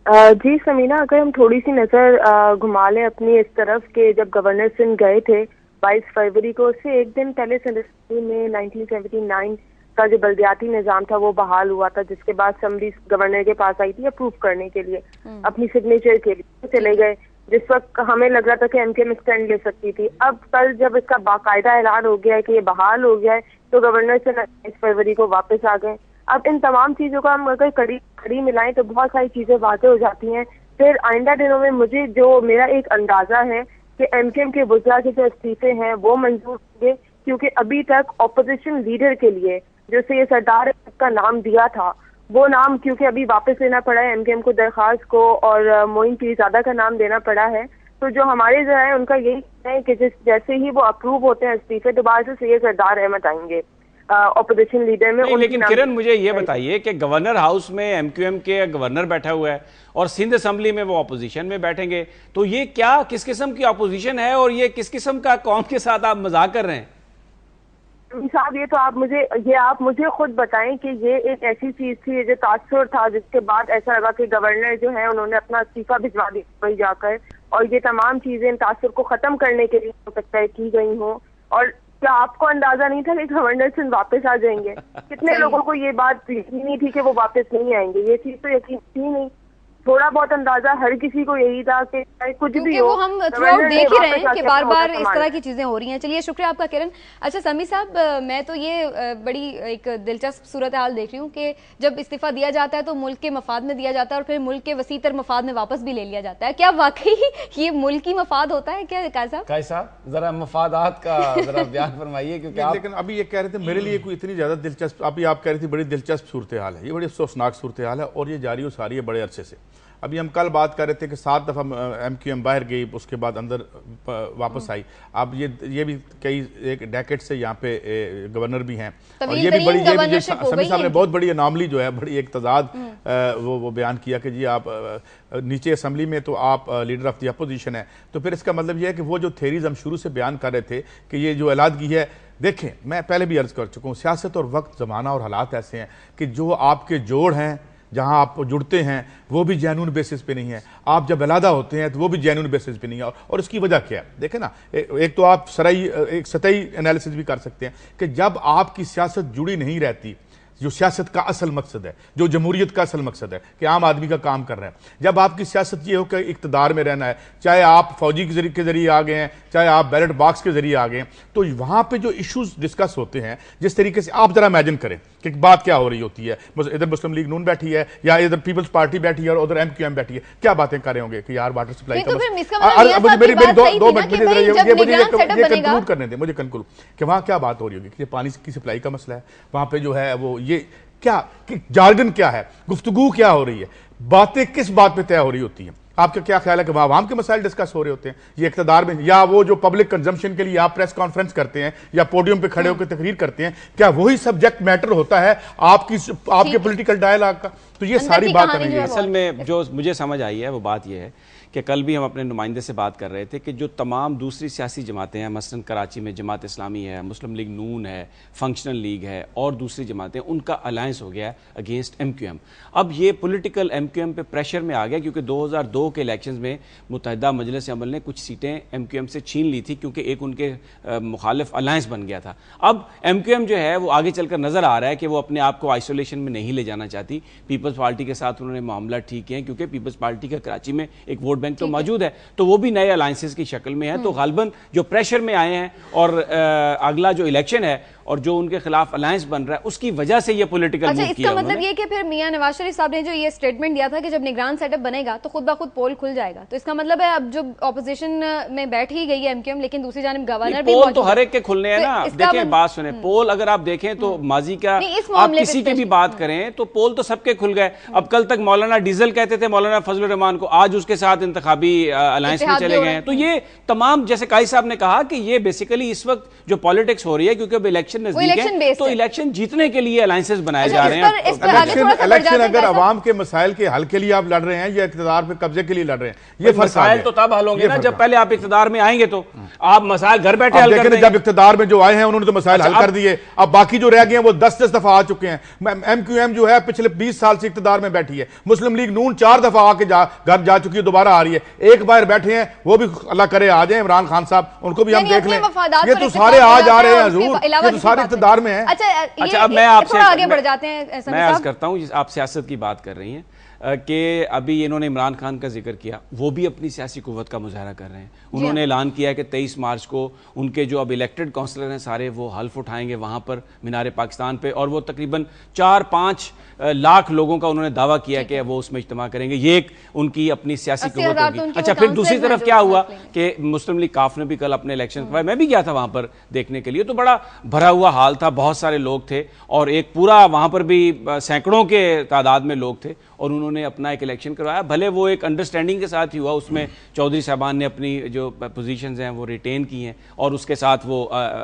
जी समीना, अगर हम थोड़ी सी नजर घुमा लें अपनी इस तरफ के, जब गवर्नर सिंह गए थे 22 फरवरी को, उससे एक दिन पहले असेंबली में 1979 का जो बल्दियाती निजाम था वो बहाल हुआ था, जिसके बाद असेंबली गवर्नर के पास आई थी अप्रूव करने के लिए, अपनी सिग्नेचर के लिए चले गए, जिस वक्त हमें लग रहा था कि एमकेएम स्टैंड ले सकती थी। अब कल जब इसका बाकायदा ऐलान हो गया है कि ये बहाल हो गया है, तो गवर्नर सिंह 22 फरवरी को वापस आ गए। अब इन तमाम चीजों का हम अगर कड़ी मिलाएं तो बहुत सारी चीजें वाज़ेह हो जाती हैं। फिर आइंदा दिनों में मुझे जो मेरा एक अंदाजा है कि एमकेएम के वुज़रा के जो इस्तीफे हैं वो मंजूर होंगे, क्योंकि अभी तक ऑपोजिशन लीडर के लिए जो सैयद सरदार का नाम दिया था वो नाम क्योंकि अभी वापस लेना पड़ा है एमकेएम को, दरखास्त को, और मोइन पीरजादा का नाम देना पड़ा है। तो जो हमारे जरा है उनका यही है कि जैसे ही वो अप्रूव होते हैं इस्तीफे, दोबारा से सैयद सरदार अहमद आएंगे ऑपोजिशन लीडर में। लेकिन किरण मुझे ये बताइए कि गवर्नर हाउस में एमक्यूएम के गवर्नर बैठा हुआ है और सिंध असेंबली में वो ऑपोजिशन में बैठेंगे, तो ये क्या किस किस्म की ऑपोजिशन है और ये किस किस्म का कौम के साथ आप मजाक कर रहे हैं? साहब ये तो आप मुझे खुद बताएं कि ये एक ऐसी चीज थी जो तासुर था, जिसके बाद ऐसा लगा कि गवर्नर जो है उन्होंने अपना इस्तीफा भिजवा दिया वही जाकर, और ये तमाम चीजें तासुर को खत्म करने के लिए हो सकता है की गई हो। और क्या आपको अंदाजा नहीं था कि गवर्नर सिंह वापस आ जाएंगे? कितने लोगों को ये बात यकीन थी कि वो वापस नहीं आएंगे? ये चीज तो यकीन थी नहीं। थोड़ा बहुत अंदाजा हर किसी को यही था कि कुछ भी हो, वो हम थ्रूआउट देख ही रहे हैं कि बार बार इस तरह की चीजें हो रही हैं। चलिए शुक्रिया आपका किरण। अच्छा समी साहब, मैं तो ये बड़ी एक दिलचस्प सूरत हाल देख रही हूँ कि जब इस्तीफा दिया जाता है तो मुल्क के मफाद में दिया जाता है और फिर मुल्क के वसीतर मफाद में वापस भी ले लिया जाता है। क्या वाकई ये मुल्की मफाद होता है क्या काई साहब? जरा मफादात का जरा बयान फरमाइए, क्योंकि लेकिन अभी ये कह रहे थे मेरे लिए कोई इतनी ज्यादा दिलचस्प, अभी आप कह रही थी बड़ी दिलचस्प सूरत हाल है, ये बड़ी अफसोसनाक सूरत हाल है और ये जारी हो सारी है बड़े अरसे से। अभी हम कल बात कर रहे थे कि 7 दफ़ा एमक्यूएम बाहर गई, उसके बाद अंदर वापस आई। अब ये भी कई एक डेकेड से यहाँ पे गवर्नर भी हैं और ये भी बड़ी, समी साहब ने बहुत बड़ी अनामली जो है, बड़ी एक तजाद वो बयान किया कि जी आप नीचे असेंबली में तो आप लीडर ऑफ द अपोजिशन है, तो फिर इसका मतलब ये है कि वो जो थेरीज हम शुरू से बयान कर रहे थे कि ये जो अलहदगी है, देखें मैं पहले भी अर्ज कर चुका हूँ, सियासत और वक्त, ज़माना और हालात ऐसे हैं कि जो आपके जोड़ हैं, जहां आप जुड़ते हैं वो भी जेन्युइन बेसिस पे नहीं है, आप जब अलहदा होते हैं तो वो भी जेन्युइन बेसिस पे नहीं है। और उसकी वजह क्या है? देखें ना, एक तो आप एक सतही एनालिसिस भी कर सकते हैं कि जब आपकी सियासत जुड़ी नहीं रहती, जो सियासत का असल मकसद है, जो जमहूरियत का असल मकसद है कि आम आदमी का काम कर रहे हैं, जब आपकी सियासत ये हो कि इक़्तिदार में रहना है, चाहे आप फौजी के जरिए आ गए हैं, चाहे आप बैलेट बॉक्स के जरिए आ गए हैं, तो वहां पे जो इश्यूज डिस्कस होते हैं, जिस तरीके से आप जरा इमेजिन करें कि बात क्या हो रही होती है, इधर मुस्लिम लीग नून बैठी है या इधर पीपल्स पार्टी बैठी है और उधर एमक्यूएम बैठी है, क्या बातें कर रहे होंगे कि यार वाटर सप्लाई का मेरी 2 मिनट मुझे कंक्लूड करने दें, मुझे कंक्लूड कि वहां क्या बात हो रही होगी कि पानी की सप्लाई का मसला है, वहां पे जो है वो ये क्या जार्गन क्या है, गुफ्तगू क्या हो रही है, बातें किस बात पे तय हो रही होती हैं? आपका क्या ख्याल है कि वहां आवाम के मसाइल डिस्कस हो रहे होते हैं ये इक़्तिदार में, या वो जो पब्लिक कंजम्पशन के लिए आप प्रेस कॉन्फ्रेंस करते हैं या पोडियम पे खड़े होकर तकरीर करते हैं, क्या वही सब्जेक्ट मैटर होता है आपके पॉलिटिकल डायलॉग का? तो ये सारी बात नहीं है। असल में जो मुझे समझ आई है वो बात यह है कि कल भी हम अपने नुमाइंदे से बात कर रहे थे कि जो तमाम दूसरी सियासी जमातें हैं, मसलन कराची में जमात इस्लामी है, मुस्लिम लीग नून है, फंक्शनल लीग है और दूसरी जमातें, उनका अलायंस हो गया अगेंस्ट एमक्यूएम। अब ये पॉलिटिकल एमक्यूएम पे प्रेशर में आ गया क्योंकि 2002 के इलेक्शंस में मुत्तहिदा मजलिस अमल ने कुछ सीटें एमक्यूएम से छीन ली थी क्योंकि एक उनके मुखालिफ अलायंस बन गया था। अब एमक्यूएम जो है वो आगे चलकर नजर आ रहा है कि वो अपने आप को आइसोलेशन में नहीं ले जाना चाहती। पीपल्स पार्टी के साथ उन्होंने मामला ठीक किए हैं क्योंकि पीपल्स पार्टी का कराची में एक वोट बैंक तो मौजूद है, तो वो भी नए अलायंसेस की शक्ल में है। तो गालबन जो प्रेशर में आए हैं और अगला जो इलेक्शन है और जो उनके खिलाफ अलायंस बन रहा है उसकी वजह से ये पॉलिटिकल मूव किया। इसका मतलब ये कि फिर मियां नवाज शरीफ साहब ने जो ये स्टेटमेंट दिया था कि जब निगरान सेटअप बनेगा तो खुद ब खुद पोल खुल जाएगा, तो इसका मतलब है अब जो ऑपोजिशन में बैठ ही गई है एमक्यूएम, लेकिन दूसरी जानिब गवर्नर भी पोल तो हर एक के खुलने हैं ना। देखें, बात सुने, पोल अगर आप देखें तो माजी का आप किसी की भी बात करें तो पोल तो सबके खुल गए। अब कल तक मौलाना डीजल कहते थे मौलाना फजलुर रहमान को, आज उसके साथ इंतखाबी अलायंस में चले गए हैं। तो ये तमाम, जैसे काई साहब ने कहा कि ये बेसिकली इस वक्त जो पॉलिटिक्स हो रही है, क्योंकि अब इलेक्शन इलेक्शन नजदीक है तो इलेक्शन जीतने के लिए अलायंसेस बनाए जा रहे हैं। इलेक्शन अगर आवाम के मसाइल के हल के लिए आप लड़ रहे हैं या इक़्तिदार पे कब्जे के लिए लड़ रहे हैं, ये मसाइल तो तब हल होंगे ना जब पहले आप इक़्तिदार में आएंगे। तो आप मसाइल घर बैठे हल कर देंगे। जब इक़्तिदार में जो आए हैं उन्होंने तो मसाइल हल कर दिए, अब बाकी जो रह गए हैं वो 10-10 दफा आ चुके हैं। MQM जो है पिछले 20 साल से इक़्तिदार में बैठी है, मुस्लिम लीग नून 4 दफा आके घर जा चुकी है, दोबारा आ रही है, एक बार बैठे हैं, वो भी अल्लाह करे आ जाए इमरान खान साहब, उनको भी हम देख लें। ये तो सारे आ जा रहे हैं हजूर, ये तो सारे इक़्तिदार में हैं। अच्छा अब मैं आपसे आगे बढ़ जाते हैं। मैं अर्ज करता हूं, आप सियासत की बात कर रही हैं कि अभी इन्होंने इमरान खान का जिक्र किया, वो भी अपनी सियासी कुव्वत का मुजाहरा कर रहे हैं। उन्होंने ऐलान किया कि 23 मार्च को उनके जो अब इलेक्टेड काउंसलर हैं सारे वो हल्फ उठाएंगे वहां पर मीनार पाकिस्तान पे, और वो तकरीबन 4-5 लाख लोगों का उन्होंने दावा किया कि वो उसमें इज्तिमा करेंगे। ये एक उनकी अपनी सियासी कुव्वत होगी। अच्छा, फिर दूसरी तरफ क्या हुआ कि मुस्लिम लीग काफ ने भी कल अपने इलेक्शन करवाए, मैं भी गया था वहां पर देखने के लिए, तो बड़ा भरा हुआ हाल था, बहुत सारे लोग थे और एक पूरा वहां पर भी सैकड़ों के तादाद में लोग थे और उन्होंने अपना एक इलेक्शन करवाया। भले वो एक अंडरस्टैंडिंग के साथ ही हुआ, उसमें चौधरी साहबान ने अपनी जो पोजीशंस हैं वो रिटेन की हैं और उसके साथ वो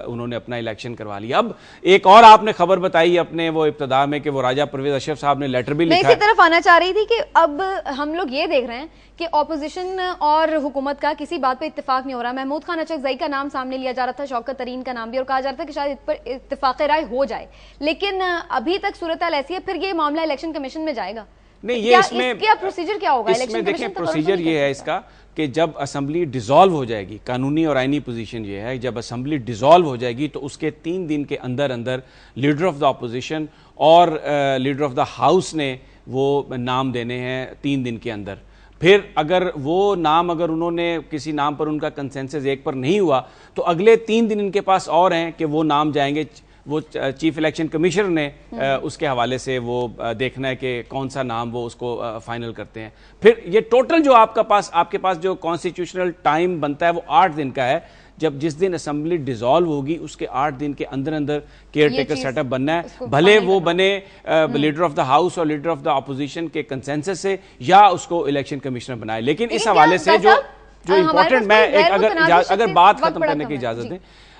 उन्होंने अपना इलेक्शन करवा लिया। अब एक और आपने खबर बताई अपने वो इब्तिदा में कि वो राजा परवेज अशरफ साहब ने लेटर भी लिखा। मैं इसी तरफ आना चाह रही थी कि अब हम लोग ये देख रहे हैं कि ऑपोजिशन और हुकूमत का किसी बात पे इत्तेफाक नहीं हो रहा। महमूद खान अचकजई का नाम सामने लिया जा रहा था, शौकत तरीन का नाम भी, और कहा जा रहा था कि शायद इस पर इत्तेफाक राय हो जाए, लेकिन अभी तक सूरत हाल ऐसी है। फिर ये मामला इलेक्शन कमीशन में जाएगा नहीं, ये इसमें क्या प्रोसीजर क्या होगा? इसमें देखें प्रोसीजर ये है इसका कि जब असेंबली डिसॉल्व हो जाएगी, कानूनी और आईनी पोजीशन ये है, जब असेंबली डिसॉल्व हो जाएगी तो उसके 3 दिन के अंदर अंदर लीडर ऑफ द अपोजिशन और लीडर ऑफ द हाउस ने वो नाम देने हैं 3 दिन के अंदर। फिर अगर वो नाम, अगर उन्होंने किसी नाम पर उनका कंसेंसस एक पर नहीं हुआ तो अगले 3 दिन इनके पास और हैं कि वो नाम जाएंगे, वो चीफ इलेक्शन कमिश्नर ने उसके हवाले से वो देखना है कि कौन सा नाम वो उसको फाइनल करते हैं। फिर ये टोटल जो आपके पास जो कॉन्स्टिट्यूशनल टाइम बनता है वो 8 दिन का है। जब जिस दिन असेंबली डिसॉल्व होगी उसके 8 दिन के अंदर अंदर केयर टेकर सेटअप बनना है, भले वो बने लीडर ऑफ द हाउस और लीडर ऑफ द अपोजिशन के कंसेंसस से या उसको इलेक्शन कमिश्नर बनाए। लेकिन इस हवाले से जो इंपॉर्टेंट, मैं एक अगर बात खत्म करने की इजाजत दें,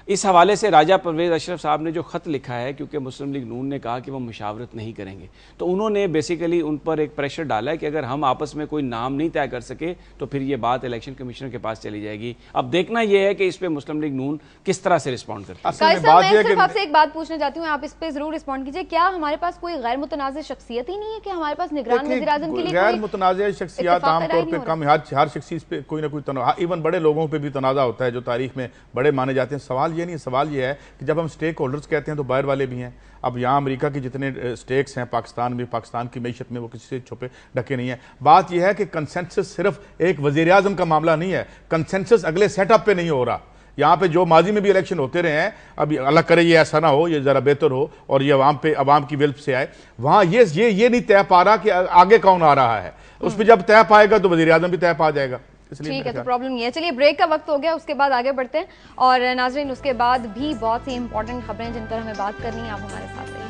इस हवाले से राजा परवेज अशरफ साहब ने जो खत लिखा है, क्योंकि मुस्लिम लीग नून ने कहा कि वो मुशावरत नहीं करेंगे, तो उन्होंने बेसिकली उन पर एक प्रेशर डाला है कि अगर हम आपस में कोई नाम नहीं तय कर सके तो फिर ये बात इलेक्शन कमिश्नर के पास चली जाएगी। अब देखना यह है कि इस पे मुस्लिम लीग नून किस तरह से रिस्पॉन्ड करती है। मैं आपसे एक बात पूछना चाहती हूँ, आप इस पे जरूर रिस्पॉन्ड कीजिए। क्या हमारे पास कोई गैर मुतनाज़ शख्सियत ही नहीं है कि हमारे पास निगरान वज़ीर-ए-आज़म के लिए गैर मुतनाज़ शख्सियत आमतौर पर कम, हर शख्सी पे कोई ना कोई इवन बड़े लोगों पर भी तनाज़ा होता है जो तारीख में बड़े माने जाते हैं। सवाल ये नहीं, सवाल ये है कि जब हम स्टेक होल्डर्स कहते हैं तो बाहर वाले भी हैं। अब यहाँ अमेरिका के जितने स्टेक्स हैं पाकिस्तान में, पाकिस्तान की मैशत में, वो किसी से छुपे ढके नहीं है। बात यह है कि कंसेंसस सिर्फ एक वज़ीर आज़म का मामला नहीं है, कंसेंसस अगले सेटअप पे नहीं हो रहा। यहाँ पे जो माजी में भी इलेक्शन होते रहे हैं, अभी अल्लाह करे ये ऐसा ना हो, ये जरा बेहतर हो और ये अवाम की विल्प से आए। वहाँ ये नहीं तय पा रहा कि आगे कौन आ रहा है, उस पर जब तय पाएगा तो वज़ीर आज़म भी तय पा जाएगा। ठीक है, तो प्रॉब्लम ये है। चलिए ब्रेक का वक्त हो गया, उसके बाद आगे बढ़ते हैं। और नाज़रीन, उसके बाद भी बहुत सी इंपॉर्टेंट खबरें जिन पर हमें बात करनी है, आप हमारे साथ रहिए।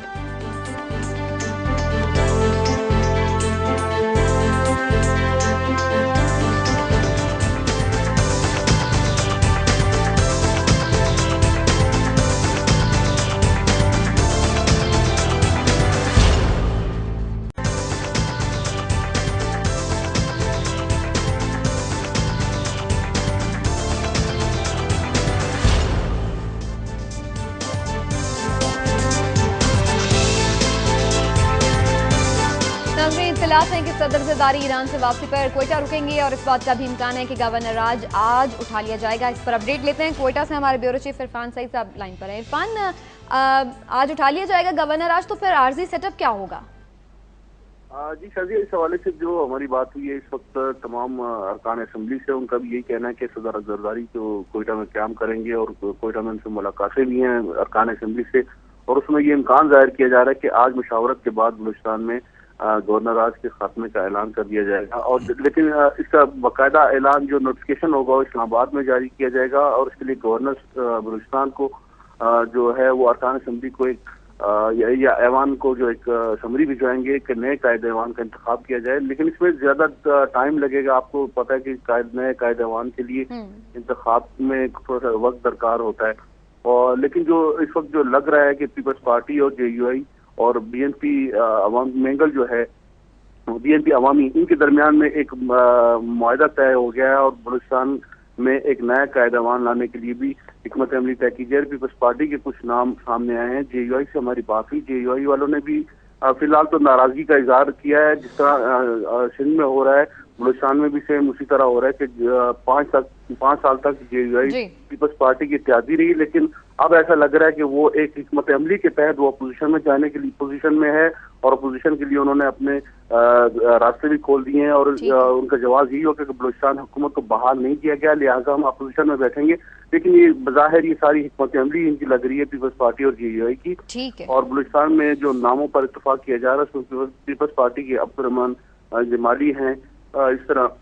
है कि सदर ज़रदारी ईरान से वापसी पर क्वेटा रुकेंगे और इस बात का भी इम्कान है कि गवर्नर राज आज उठा लिया जाएगा। इस पर अपडेट लेते हैं। क्वेटा से हमारे ब्यूरो चीफ इरफान सईद साहब लाइन पर हैं। इरफान, आज उठा लिया जाएगा गवर्नर राज, तो फिर आर्जी सेटअप क्या होगा? जी शाजिया, इस हवाले से जो हमारी बात हुई है इस वक्त तमाम अरकान असम्बली से, उनका भी यही कहना है कि सदर ज़रदारी को कोयटा में क़याम करेंगे और कोयटा में उनसे मुलाकातें भी हैं अरकान असम्बली से, और उसमें ये इम्कान जाहिर किया जा रहा है कि आज मुशावरत के बाद बलूचिस्तान में गवर्नर राज के खात्मे का ऐलान कर दिया जाएगा। और लेकिन इसका बाकायदा ऐलान जो नोटिफिकेशन होगा वो इस्लामाबाद में जारी किया जाएगा और इसके लिए गवर्नर बलूचिस्तान को जो है वो अरकान असम्बली को एक या ऐवान को जो एक समरी भिजवाएंगे कि नए कायदे ऐवान का इंतखाब किया जाए। लेकिन इसमें ज्यादा टाइम लगेगा। आपको पता है कि नए कायदे ऐवान के लिए इंतखाब में थोड़ा सा वक्त दरकार होता है, और लेकिन जो इस वक्त जो लग रहा है कि पीपल्स पार्टी और JUI और BNP अवाम मेंगल जो है, BNP अवामी, इनके दरमियान में एक मुआहदा तय हो गया है और बलूचिस्तान में एक नया कायदावान लाने के लिए भी हिकमत अमली तय की जाए। पीपल्स पार्टी के कुछ नाम सामने आए हैं। JUI से हमारी बात हुई, JUI वालों ने भी फिलहाल तो नाराजगी का इजहार किया है। जिस तरह सिंध में हो रहा है, बलूचिस्तान में भी सेम उसी तरह हो रहा है कि 5 साल तक JUI पीपल्स पार्टी की इत्यादी रही, लेकिन अब ऐसा लग रहा है कि वो एक हिकमत अमली के तहत वो अपोजिशन में जाने के लिए पोजीशन में है और अपोजिशन के लिए उन्होंने अपने रास्ते भी खोल दिए हैं और उनका जवाब यही होगा कि बलूचिस्तान हुकूमत को बहाल नहीं किया गया, लिहाजा हम अपोजिशन में बैठेंगे। लेकिन ये बज़ाहिर ये सारी हिकमत अमली इनकी लग रही है पीपल्स पार्टी और JUI की। ठीक है। और बलूचिस्तान में जो नामों पर इत्तेफाक किया जा रहा है उसमें पीपल्स पार्टी के अब्दुर्रहमान जमाली हैं, इस तरह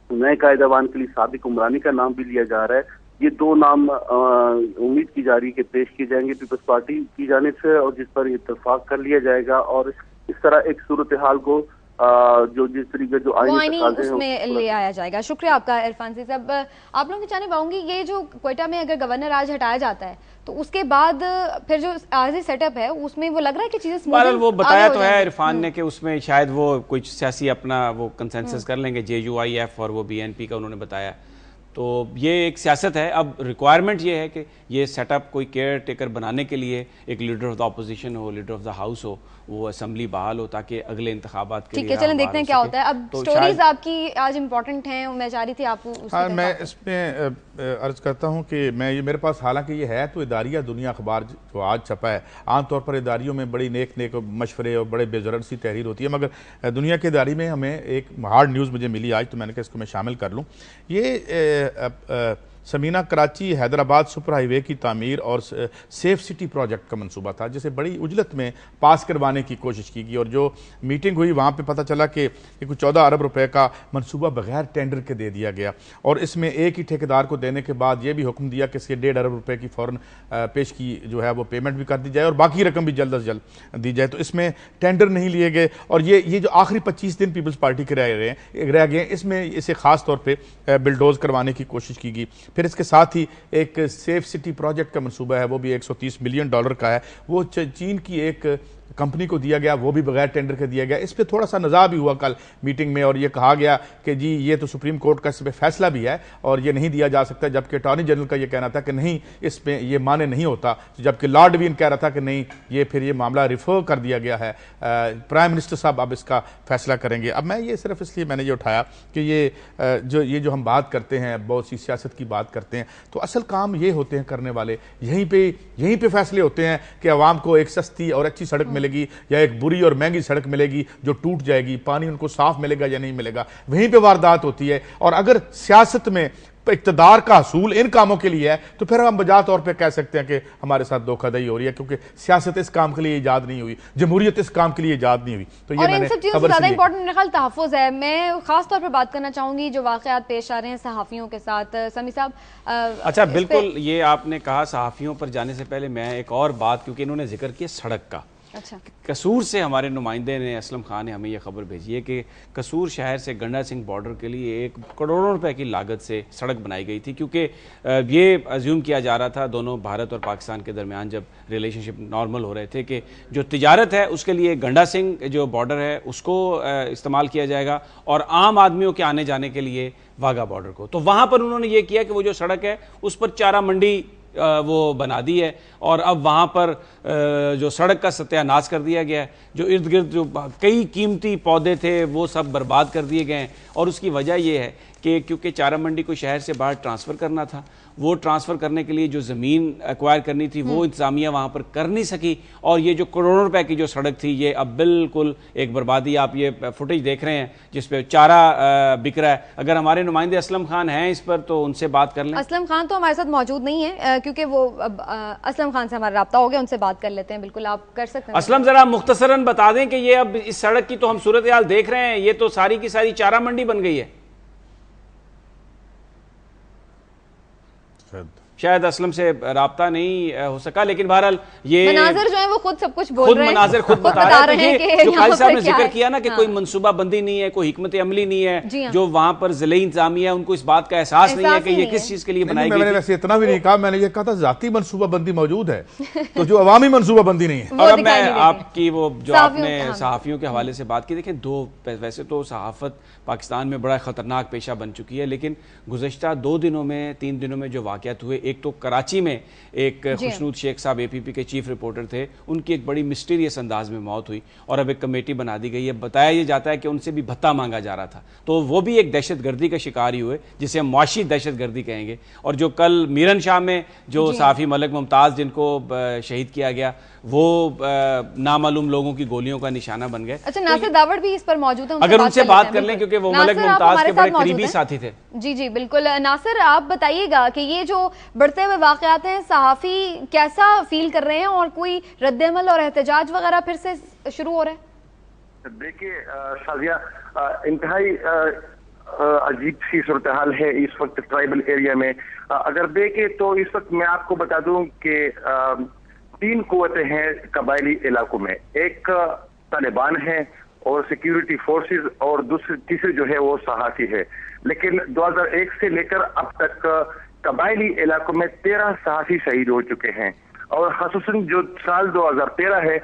नए कायदावान के लिए सादिक उमरानी का नाम भी लिया जा रहा है। ये 2 नाम उम्मीद की जा रही है कि पेश किए जाएंगे पीपल्स पार्टी की जानिब से और जिस पर इत्तेफाक कर लिया जाएगा और इस तरह एक सूरत हाल को जो जिस तरीके जो आईनी उसमें ले आया जाएगा। शुक्रिया आपका इरफान साहब। आप लोगों की जाने पाऊंगी, ये जो क्वेटा में अगर गवर्नर आज हटाया जाता है तो उसके बाद फिर जो आर्जी सेटअप है उसमें वो लग रहा है कि चीजें स्मूथ वो बताया तो है इरफान ने कि उसमें शायद वो कुछ सियासी अपना वो कंसेंसस कर लेंगे, JUIF और वो BNP का उन्होंने बताया। तो ये एक सियासत है। अब रिक्वायरमेंट ये है कि ये सेटअप कोई केयर टेकर बनाने के लिए एक लीडर ऑफ द अपोजिशन हो, लीडर ऑफ द हाउस हो, वो असेंबली बहाल हो ताकि अगले इंतखाबात के लिए। ठीक है, चलें देखते हैं क्या होता है। अब तो स्टोरीज आपकी आज इम्पोर्टेंट हैं, मैं चाह रही थी आपको। हाँ, मैं इसमें अर्ज करता हूँ कि मैं ये मेरे पास हालांकि ये है तो इदारिया दुनिया अखबार जो आज छपा है, आमतौर पर इदारियों में बड़ी नेक मशवरे और बड़े बेजरन सी तहरीर होती है, मगर दुनिया के इदारी में हमें एक हार्ड न्यूज़ मुझे मिली आज, तो मैंने कहा इसको मैं शामिल कर लूँ। ये समीना कराची हैदराबाद सुपर हाईवे की तामीर और सेफ सिटी प्रोजेक्ट का मंसूबा था जिसे बड़ी उजलत में पास करवाने की कोशिश की गई और जो मीटिंग हुई वहाँ पे पता चला कि कुछ 14 अरब रुपए का मंसूबा बगैर टेंडर के दे दिया गया और इसमें एक ही ठेकेदार को देने के बाद ये भी हुक्म दिया कि इसके 1.5 अरब रुपए की फ़ौरन पेश की जो है वो पेमेंट भी कर दी जाए और बाकी रकम भी जल्द अज जल्द दी जाए। तो इसमें टेंडर नहीं लिए गए और ये जो आखिरी 25 दिन पीपल्स पार्टी के रह गए इसमें इसे खास तौर पर बिल्डोज करवाने की कोशिश की गई। फिर इसके साथ ही एक सेफ सिटी प्रोजेक्ट का मंसूबा है, वो भी $130 मिलियन का है, वो चीन की एक कंपनी को दिया गया, वो भी बगैर टेंडर के दिया गया। इस पे थोड़ा सा नज़ा भी हुआ कल मीटिंग में और ये कहा गया कि जी ये तो सुप्रीम कोर्ट का इस पर फैसला भी है और ये नहीं दिया जा सकता, जबकि अटॉर्नी जनरल का ये कहना था कि नहीं इस पे ये माने नहीं होता, जबकि लॉर्ड वीन कह रहा था कि नहीं ये फिर ये मामला रिफर कर दिया गया है, प्राइम मिनिस्टर साहब अब इसका फैसला करेंगे। अब मैं ये सिर्फ इसलिए मैंने ये उठाया कि ये जो हम बात करते हैं, बहुत सी सियासत की बात करते हैं, तो असल काम ये होते हैं करने वाले, यहीं पे फैसले होते हैं कि अवाम को एक सस्ती और अच्छी सड़क मिलेगी या एक बुरी और महंगी सड़क मिलेगी जो टूट जाएगी, पानी उनको साफ मिलेगा या नहीं मिलेगा, वहीं पे वारदात होती है। और अगर सियासत में इक़्तिदार का हसूल इन कामों के लिए है तो फिर हम बजा तौर पे कह सकते हैं कि हमारे साथ धोखाधड़ी हो रही है, क्योंकि सियासत इस काम के लिए इजाद नहीं हुई, जमहूरियत इस काम के लिए इजाद नहीं हुई। तो ये इन सब चीज़ों से ज़्यादा इंपॉर्टेंट मेरे ख्याल तहफ़्फ़ुज़ है। मैं खास तौर पर बात करना चाहूंगी जो वाक़यात पेश आ रहे हैं सहाफ़ियों के साथ। समी साहब, अच्छा बिल्कुल, ये आपने कहा सहाफ़ियों पर जाने से पहले मैं एक और बात, क्योंकि इन्होंने जिक्र किया सड़क का। अच्छा, कसूर से हमारे नुमाइंदे ने असलम खान ने हमें यह खबर भेजी है कि कसूर शहर से गंडा सिंह बॉर्डर के लिए 1 करोड़ रुपए की लागत से सड़क बनाई गई थी, क्योंकि ये अज्यूम किया जा रहा था दोनों भारत और पाकिस्तान के दरमियान जब रिलेशनशिप नॉर्मल हो रहे थे कि जो तिजारत है उसके लिए गंडा सिंह जो बॉर्डर है उसको इस्तेमाल किया जाएगा और आम आदमियों के आने जाने के लिए वाघा बॉर्डर को। तो वहाँ पर उन्होंने ये किया कि वो जो सड़क है उस पर चारा मंडी वो बना दी है और अब वहाँ पर जो सड़क का सत्यानाश कर दिया गया है, जो इर्द गिर्द जो कई कीमती पौधे थे वो सब बर्बाद कर दिए गए हैं। और उसकी वजह यह है कि क्योंकि चारा मंडी को शहर से बाहर ट्रांसफ़र करना था, वो ट्रांसफ़र करने के लिए जो ज़मीन एक्वायर करनी थी वो इंतज़ामिया वहाँ पर कर नहीं सकी और ये जो करोड़ों रुपए की जो सड़क थी ये अब बिल्कुल एक बर्बादी। आप ये फुटेज देख रहे हैं जिस पे चारा बिक रहा है। अगर हमारे नुमाइंदे असलम खान हैं इस पर तो उनसे बात कर लें। असलम खान तो हमारे साथ मौजूद नहीं है क्योंकि वो असलम खान से हमारा रब्ता हो गया, उनसे बात कर लेते हैं। बिल्कुल आप कर सकते हैं। असलम जरा मुख्तसरन बता दें कि ये अब इस सड़क की तो हम सूरत हाल देख रहे हैं, ये तो सारी की सारी चारा मंडी बन गई है। शायद असलम से राब्ता नहीं हो सका, लेकिन बहरहाल ये मनाजिर जो है वो खुद सब कुछ बोल रहे हैं, मनाजिर खुद बता रहे हैं कि जो काजी साहब ने जिक्र किया ना कि हाँ। कोई मनसूबा बंदी नहीं है, कोई हिकमत अमली नहीं है, हाँ। जो वहां पर जिले इंतजामिया उनको इस बात का एहसास नहीं है कि ये किस चीज के लिए बनाई गई। मैंने वैसे इतना भी नहीं कहा, मैंने ये कहा था जाती मनसूबा बंदी मौजूद है तो जो अवामी मनसूबा बंदी नहीं है। और अब मैं आपकी वो जो आपने सहाफियों के हवाले से बात की, देखें वैसे तो सहाफत पाकिस्तान में बड़ा खतरनाक पेशा बन चुकी है, लेकिन गुज़श्ता 2 दिनों में 3 दिनों में जो वाक़यात हुए, एक तो कराची में एक खुशनूद शेख साहब APP के चीफ रिपोर्टर थे, उनकी एक बड़ी मिस्टीरियस अंदाज में मौत हुई और अब एक कमेटी बना दी गई है। बताया ये जाता है कि उनसे भी भत्ता मांगा जा रहा था, तो वो भी एक दहशतगर्दी का शिकार ही हुए, जिसे हम मुआशी दहशतगर्दी कहेंगे। और जो कल मीरन शाह में जो सहाफ़ी मलक मुमताज़ जिनको शहीद किया गया, वो नामालूम लोगों की गोलियों का निशाना बन गए। अच्छा, नासिर दावड़ भी इस पर मौजूद है, अगर उनसे बात कर लें क्योंकि वो मलक मुमताज के बड़े करीबी साथी थे। जी जी बिल्कुल। नासिर, आप बताइएगा कि ये जो बढ़ते हुए वाकयात हैं, सहाफ़ी कैसा फील कर रहे हैं और कोई रद्द-ए-अमल और एहतजाज वगैरह फिर से शुरू हो रहा है? देखिए शाजिया, इंतहाई अजीब सी सूरत हाल है इस वक्त ट्राइबल एरिया में। अगर देखे तो इस वक्त मैं आपको बता दूं कि 3 कुव्वतें हैं कबायली इलाकों में। एक तालिबान है और सिक्योरिटी फोर्सेस, और तीसरी जो है वो सहाफ़ी है। लेकिन 2001 से लेकर अब तक कबायली इलाकों में 13 सहाफ़ी शहीद हो चुके हैं, और ख़ुसूसन जो साल 2013 है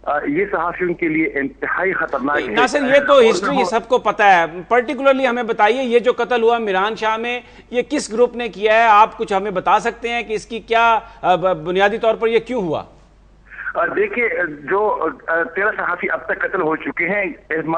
ये सहाफ़ियों के लिए इंतहाई खतरनाक है। नासिर, ये तो हिस्ट्री सबको पता है, पर्टिकुलरली हमें बताइए ये जो कत्ल हुआ मीरान शाह में, ये किस ग्रुप ने किया है? आप कुछ हमें बता सकते हैं कि इसकी क्या बुनियादी तौर पर ये क्यों हुआ? देखिए, जो 13 सहाफ़ी अब तक कत्ल हो चुके हैं,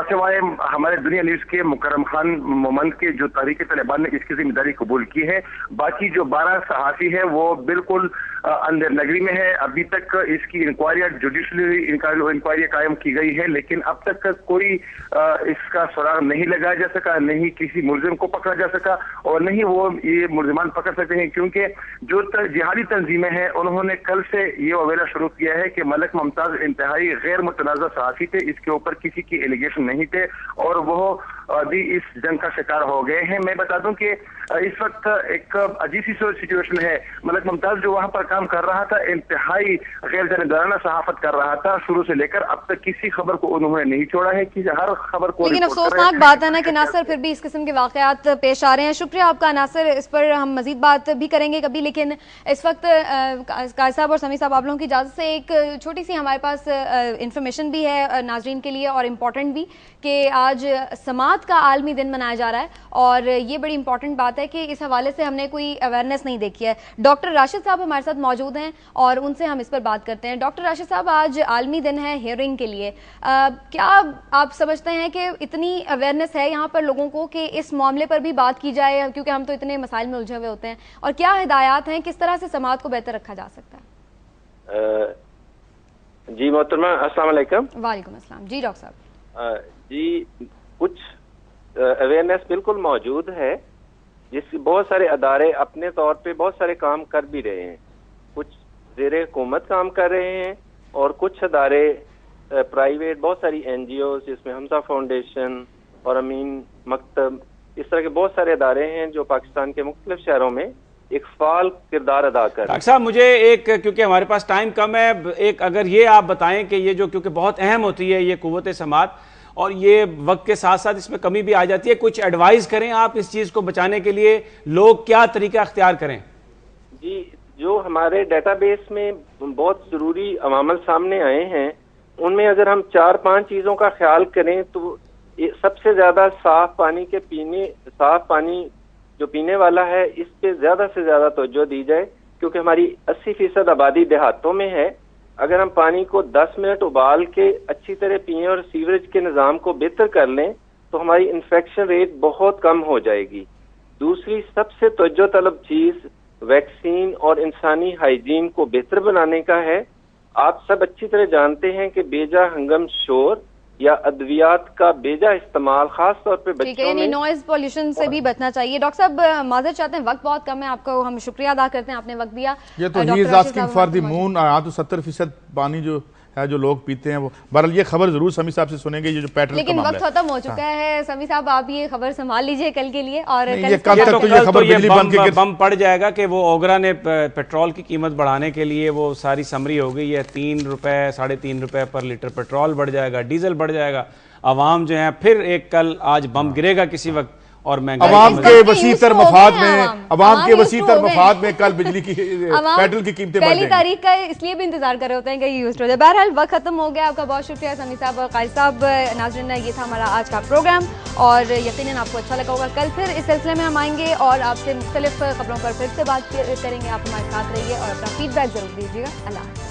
सिवाय हमारे दुनिया न्यूज के मुकर्रम खान मोमंद के जो तहरीक तालिबान ने इसकी जिम्मेदारी कबूल की है, बाकी जो 12 सहाफ़ी है वो बिल्कुल अंदर नगरी में है। अभी तक इसकी इंक्वायरी, जुडिशली इंक्वायरी कायम की गई है, लेकिन अब तक कोई इसका सुराग नहीं लगाया जा सका, नहीं किसी मुलजिम को पकड़ा जा सका, और नहीं वो ये मुलजिमान पकड़ सकते हैं, क्योंकि जो जिहादी तंजीमें हैं उन्होंने कल से ये अवेला शुरू किया है कि मलक मुमताज इंतहाई गैर मुतनाज़ा सहाफ़ी थे, इसके ऊपर किसी की एलिगेशन नहीं थे, और वो भी इस जंग का शिकार हो गए हैं। मैं बता दूं कि इस वक्त एक अजीब सी सिचुएशन है। मलक मुमताज जो वहां पर काम कर रहा था, इंतहाई गैर जानिबदाराना सहाफत कर रहा था, शुरू से लेकर अब तक किसी खबर को उन्होंने नहीं छोड़ा है, कि हर खबर को। लेकिन अफसोसनाक बात है ना कि नासिर फिर भी इस किस्म के वाकयात पेश आ रहे हैं। शुक्रिया आपका नासिर, इस पर हम मजीद बात भी करेंगे कभी, लेकिन इस वक्त काजी साहब और समी साहब, आप लोगों की इजाजत से एक छोटी सी हमारे पास इंफॉर्मेशन भी है नाजरीन के लिए, और इम्पोर्टेंट भी, कि आज समात का आलमी दिन मनाया जा रहा है, और ये बड़ी इंपॉर्टेंट बात है कि इस हवाले से हमने कोई अवेयरनेस नहीं देखी है। डॉक्टर राशिद साहब हमारे साथ मौजूद हैं और उनसे हम इस पर बात करते हैं। डॉक्टर राशिद साहब, आज आलमी दिन है हियरिंग के लिए, क्या आप समझते हैं कि इतनी अवेयरनेस है यहाँ पर लोगों को कि इस मामले पर भी बात की जाए, क्योंकि हम तो इतने मसाइल में उलझे हुए होते हैं, और क्या हिदायत हैं, किस तरह से समाज को बेहतर रखा जा सकता है? जी मोहतरमा, अस्सलाम वालेकुम। वालेकुम अस्सलाम। जी डॉक्टर साहब। जी, कुछ अवेयरनेस बिल्कुल मौजूद है, जिस बहुत सारे अदारे अपने तौर पे बहुत सारे काम कर भी रहे हैं। कुछ ज़ेरे हुकूमत काम कर रहे हैं, और कुछ अदारे प्राइवेट, बहुत सारी NGOs जिसमें हमजा फाउंडेशन और अमीन मकतब, इस तरह के बहुत सारे अदारे हैं जो पाकिस्तान के मुख्तलिफ शहरों में एक फाल किरदार अदा कर। डॉक्टर साहब, मुझे एक, क्योंकि हमारे पास टाइम कम है, एक अगर ये आप बताएं कि ये जो, क्योंकि बहुत अहम होती है ये कुव्वत समात, और ये वक्त के साथ साथ इसमें कमी भी आ जाती है, कुछ एडवाइस करें आप इस चीज को बचाने के लिए, लोग क्या तरीका अख्तियार करें? जी, जो हमारे डेटाबेस में बहुत जरूरी अवामल सामने आए हैं, उनमें अगर हम 4-5 चीजों का ख्याल करें तो सबसे ज्यादा साफ पानी जो पीने वाला है, इस पे ज्यादा से ज्यादा तवज्जो दी जाए, क्योंकि हमारी 80% आबादी देहातों में है। अगर हम पानी को 10 मिनट उबाल के अच्छी तरह पिएं और सीवरेज के निज़ाम को बेहतर कर लें, तो हमारी इन्फेक्शन रेट बहुत कम हो जाएगी। दूसरी सबसे तवज्जो तलब चीज वैक्सीन और इंसानी हाइजीन को बेहतर बनाने का है। आप सब अच्छी तरह जानते हैं कि बेजा हंगम शोर या अद्वियात का बेजा इस्तेमाल, खास तौर पे बच्चों में, नॉइज पॉल्यूशन से भी बचना चाहिए। डॉक्टर साहब माजरत चाहते हैं, वक्त बहुत कम है, आपको हम शुक्रिया अदा करते हैं, आपने वक्त दिया। ये तो he is asking for the moon. यहाँ तो 70% पानी जो है जो लोग पीते हैं वो। बहरहाल ये खबर जरूर समी साहब से सुनेंगे, ये जो पेट्रोल लेकिन वक्त खत्म हो चुका है। समी साहब आप ये खबर संभाल लीजिए कल के लिए, और कल बम पड़ जाएगा कि वो ओगरा ने पेट्रोल की कीमत बढ़ाने के लिए वो सारी समरी हो गई है, 3 रुपए 3.5 रुपए पर लीटर पेट्रोल बढ़ जाएगा, डीजल बढ़ जाएगा। अवाम जो है फिर एक कल आज बम गिरेगा किसी वक्त और अवाम के वसीतर मफाद में कल बिजली की पेट्रोल की कीमतें पहली तारीख का इसलिए भी इंतजार कर रहे होते हैं कि यूज हो जाए। बहरहाल वक्त खत्म हो गया। आपका बहुत शुक्रिया समी साहब और काजी साहब। नाज़रीन, ये था हमारा आज का प्रोग्राम और यकीनन आपको अच्छा लगा होगा। कल फिर इस सिलसिले में हम आएंगे और आपसे मुख्तलिफ खबरों पर फिर से बात करेंगे। आप हमारे साथ रहिए और अपना फीडबैक जरूर दीजिएगा। अल्लाह।